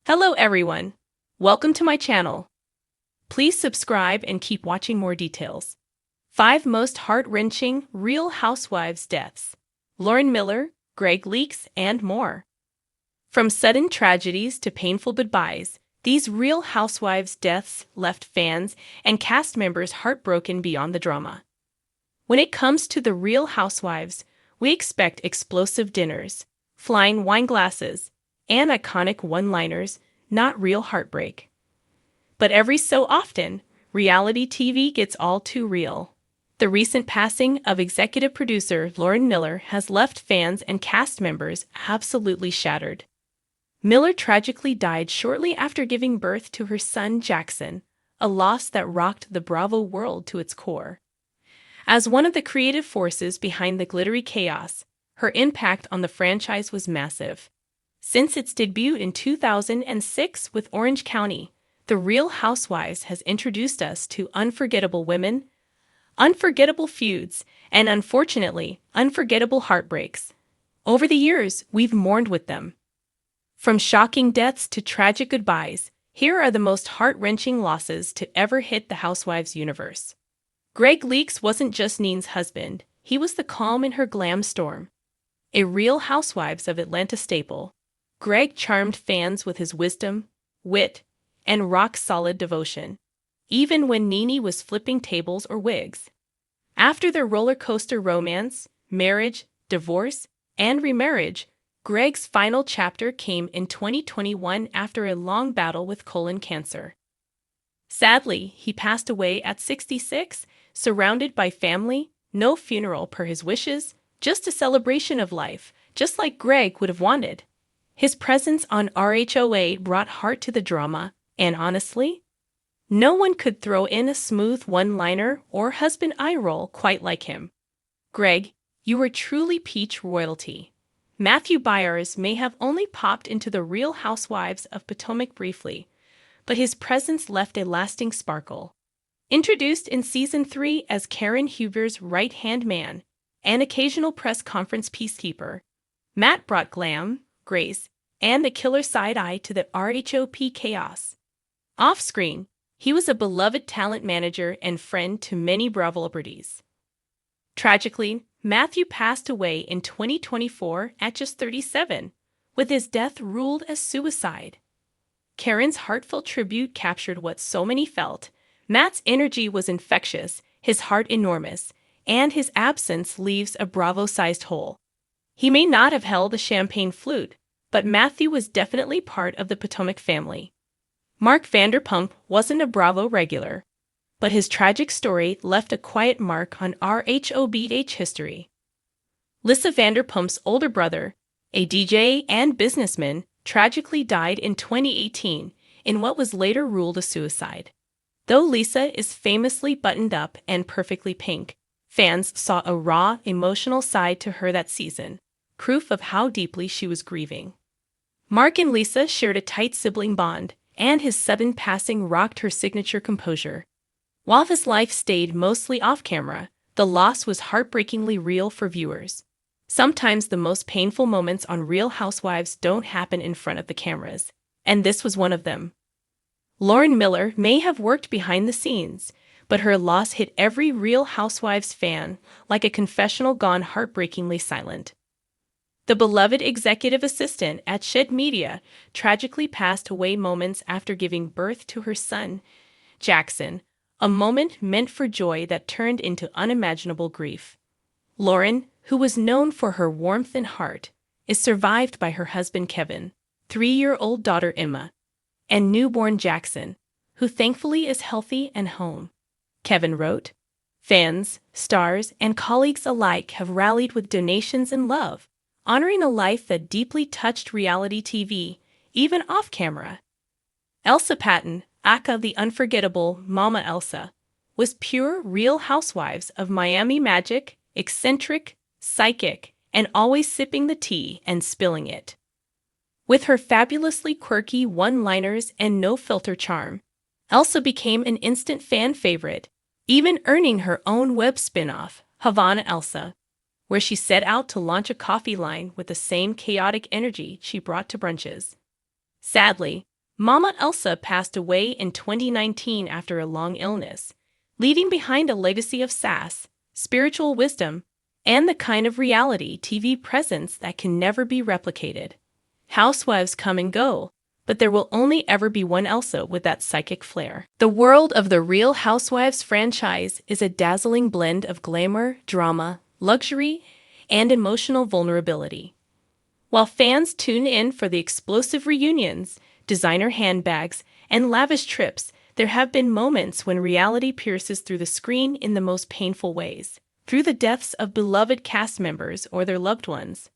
Hello everyone. Welcome to my channel. Please subscribe and keep watching more details. 5 most heart-wrenching Real Housewives deaths. Lauren Miller, Greg Leakes, and more. From sudden tragedies to painful goodbyes, these Real Housewives deaths left fans and cast members heartbroken beyond the drama. When it comes to the Real Housewives, we expect explosive dinners, flying wine glasses, and iconic one-liners, not real heartbreak. But every so often, reality TV gets all too real. The recent passing of executive producer Lauren Miller has left fans and cast members absolutely shattered. Miller tragically died shortly after giving birth to her son Jackson, a loss that rocked the Bravo world to its core. As one of the creative forces behind the glittery chaos, her impact on the franchise was massive. Since its debut in 2006 with Orange County, The Real Housewives has introduced us to unforgettable women, unforgettable feuds, and unfortunately, unforgettable heartbreaks. Over the years, we've mourned with them. From shocking deaths to tragic goodbyes, here are the most heart-wrenching losses to ever hit the Housewives universe. Greg Leakes wasn't just Neen's husband, he was the calm in her glam storm. A Real Housewives of Atlanta staple, Greg charmed fans with his wisdom, wit, and rock-solid devotion, even when Nene was flipping tables or wigs. After their roller coaster romance, marriage, divorce, and remarriage, Greg's final chapter came in 2021 after a long battle with colon cancer. Sadly, he passed away at 66, surrounded by family, no funeral per his wishes, just a celebration of life, just like Greg would have wanted. His presence on RHOA brought heart to the drama, and honestly, no one could throw in a smooth one-liner or husband eye roll quite like him. Greg, you were truly peach royalty. Matthew Byers may have only popped into the Real Housewives of Potomac briefly, but his presence left a lasting sparkle. Introduced in Season 3 as Karen Huber's right-hand man and occasional press conference peacekeeper, Matt brought glam, grace, and a killer side-eye to the RHOP chaos. Off-screen, he was a beloved talent manager and friend to many Bravo celebrities. Tragically, Matthew passed away in 2024 at just 37, with his death ruled as suicide. Karen's heartfelt tribute captured what so many felt. Matt's energy was infectious, his heart enormous, and his absence leaves a Bravo-sized hole. He may not have held a champagne flute, but Matthew was definitely part of the Potomac family. Mark Vanderpump wasn't a Bravo regular, but his tragic story left a quiet mark on RHOBH history. Lisa Vanderpump's older brother, a DJ and businessman, tragically died in 2018 in what was later ruled a suicide. Though Lisa is famously buttoned up and perfectly pink, fans saw a raw, emotional side to her that season, proof of how deeply she was grieving. Mark and Lisa shared a tight sibling bond, and his sudden passing rocked her signature composure. While his life stayed mostly off-camera, the loss was heartbreakingly real for viewers. Sometimes the most painful moments on Real Housewives don't happen in front of the cameras, and this was one of them. Lauren Miller may have worked behind the scenes, but her loss hit every Real Housewives fan like a confessional gone heartbreakingly silent. The beloved executive assistant at Shed Media tragically passed away moments after giving birth to her son, Jackson, a moment meant for joy that turned into unimaginable grief. Lauren, who was known for her warmth and heart, is survived by her husband Kevin, 3-year-old daughter Emma, and newborn Jackson, who thankfully is healthy and home. Kevin wrote, "Fans, stars, and colleagues alike have rallied with donations and love, honoring a life that deeply touched reality TV, even off-camera." Elsa Patton, aka the unforgettable Mama Elsa, was pure Real Housewives of Miami magic, eccentric, psychic, and always sipping the tea and spilling it. With her fabulously quirky one-liners and no-filter charm, Elsa became an instant fan favorite, even earning her own web spin-off, Havana Elsa, where she set out to launch a coffee line with the same chaotic energy she brought to brunches. Sadly, Mama Elsa passed away in 2019 after a long illness, leaving behind a legacy of sass, spiritual wisdom, and the kind of reality TV presence that can never be replicated. Housewives come and go, but there will only ever be one Elsa with that psychic flair. The world of the Real Housewives franchise is a dazzling blend of glamour, drama, luxury, and emotional vulnerability. While fans tune in for the explosive reunions, designer handbags, and lavish trips, there have been moments when reality pierces through the screen in the most painful ways, through the deaths of beloved cast members or their loved ones.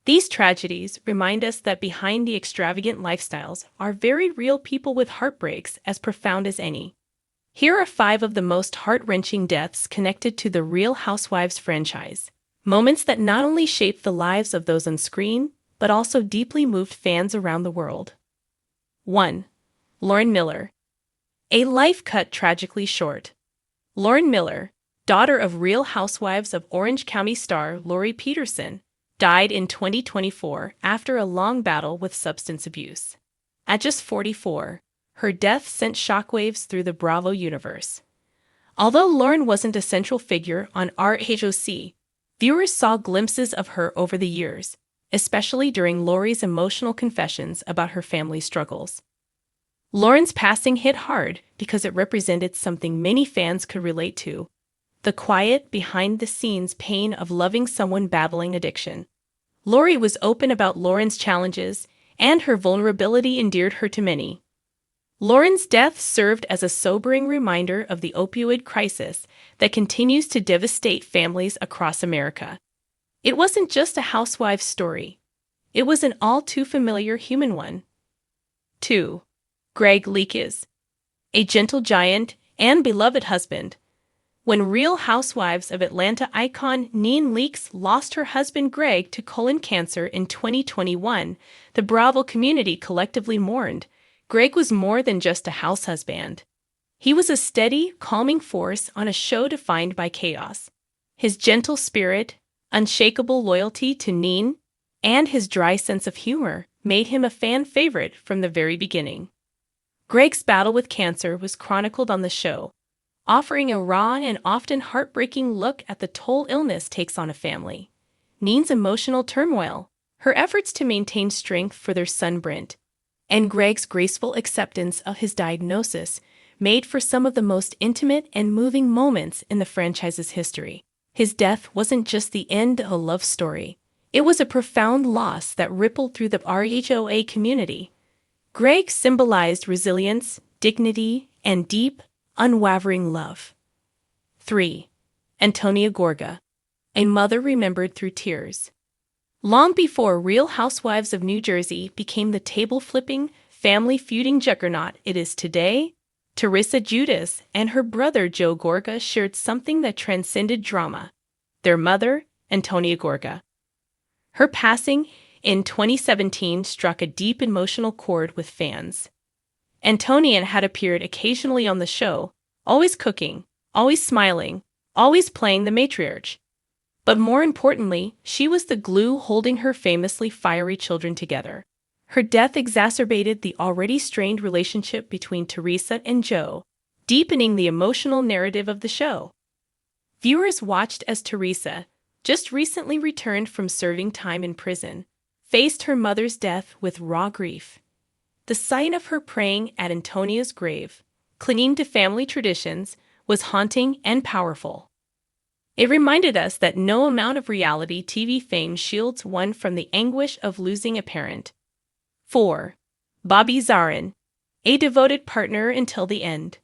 These tragedies remind us that behind the extravagant lifestyles are very real people with heartbreaks as profound as any. Here are 5 of the most heart-wrenching deaths connected to the Real Housewives franchise. Moments that not only shaped the lives of those on screen, but also deeply moved fans around the world. 1. Lauren Miller. A life cut tragically short. Lauren Miller, daughter of Real Housewives of Orange County star Lori Peterson, died in 2024 after a long battle with substance abuse. At just 44, her death sent shockwaves through the Bravo universe. Although Lauren wasn't a central figure on RHOC, viewers saw glimpses of her over the years, especially during Lori's emotional confessions about her family's struggles. Lauren's passing hit hard because it represented something many fans could relate to: the quiet, behind-the-scenes pain of loving someone battling addiction. Lori was open about Lauren's challenges, and her vulnerability endeared her to many. Lauren's death served as a sobering reminder of the opioid crisis that continues to devastate families across America. It wasn't just a housewife's story. It was an all-too-familiar human one. 2. Greg Leakes. A gentle giant and beloved husband. When Real Housewives of Atlanta icon Nene Leakes lost her husband Greg to colon cancer in 2021, the Bravo community collectively mourned. Greg was more than just a house husband. He was a steady, calming force on a show defined by chaos. His gentle spirit, unshakable loyalty to Nene, and his dry sense of humor made him a fan favorite from the very beginning. Greg's battle with cancer was chronicled on the show, offering a raw and often heartbreaking look at the toll illness takes on a family. Nene's emotional turmoil, her efforts to maintain strength for their son Brent, and Greg's graceful acceptance of his diagnosis made for some of the most intimate and moving moments in the franchise's history. His death wasn't just the end of a love story. It was a profound loss that rippled through the RHOA community. Greg symbolized resilience, dignity, and deep, unwavering love. 3. Antonia Gorga. A mother remembered through tears. Long before Real Housewives of New Jersey became the table-flipping, family-feuding juggernaut it is today, Teresa Giudice and her brother Joe Gorga shared something that transcended drama: their mother, Antonia Gorga. Her passing in 2017 struck a deep emotional chord with fans. Antonia had appeared occasionally on the show, always cooking, always smiling, always playing the matriarch. But more importantly, she was the glue holding her famously fiery children together. Her death exacerbated the already strained relationship between Teresa and Joe, deepening the emotional narrative of the show. Viewers watched as Teresa, just recently returned from serving time in prison, faced her mother's death with raw grief. The sight of her praying at Antonia's grave, clinging to family traditions, was haunting and powerful. It reminded us that no amount of reality TV fame shields one from the anguish of losing a parent. 4. Bobby Zarin. A devoted partner until the end.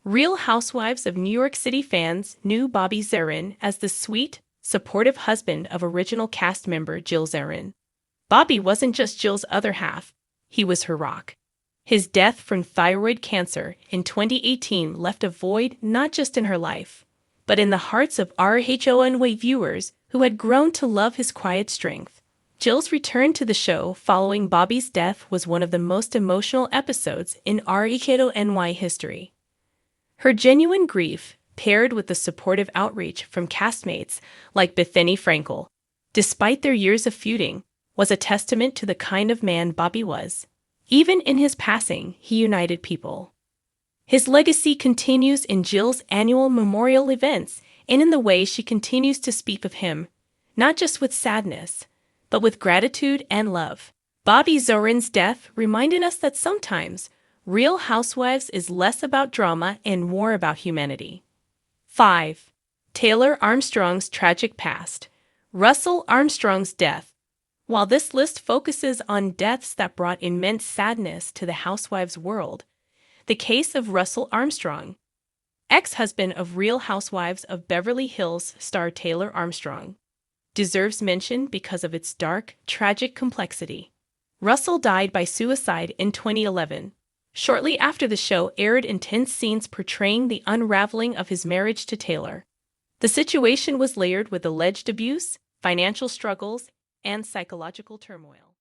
Real Housewives of New York City fans knew Bobby Zarin as the sweet, supportive husband of original cast member Jill Zarin. Bobby wasn't just Jill's other half, he was her rock. His death from thyroid cancer in 2018 left a void not just in her life, but in the hearts of RHONY viewers who had grown to love his quiet strength. Jill's return to the show following Bobby's death was one of the most emotional episodes in RHONY history. Her genuine grief, paired with the supportive outreach from castmates like Bethany Frankel, despite their years of feuding, was a testament to the kind of man Bobby was. Even in his passing, he united people. His legacy continues in Jill's annual memorial events and in the way she continues to speak of him, not just with sadness, but with gratitude and love. Bobby Zorin's death reminded us that sometimes Real Housewives is less about drama and more about humanity. 5. Taylor Armstrong's tragic past. Russell Armstrong's death. While this list focuses on deaths that brought immense sadness to the housewives' world, the case of Russell Armstrong, ex-husband of Real Housewives of Beverly Hills star Taylor Armstrong, deserves mention because of its dark, tragic complexity. Russell died by suicide in 2011. Shortly after the show aired intense scenes portraying the unraveling of his marriage to Taylor. The situation was layered with alleged abuse, financial struggles, and psychological turmoil.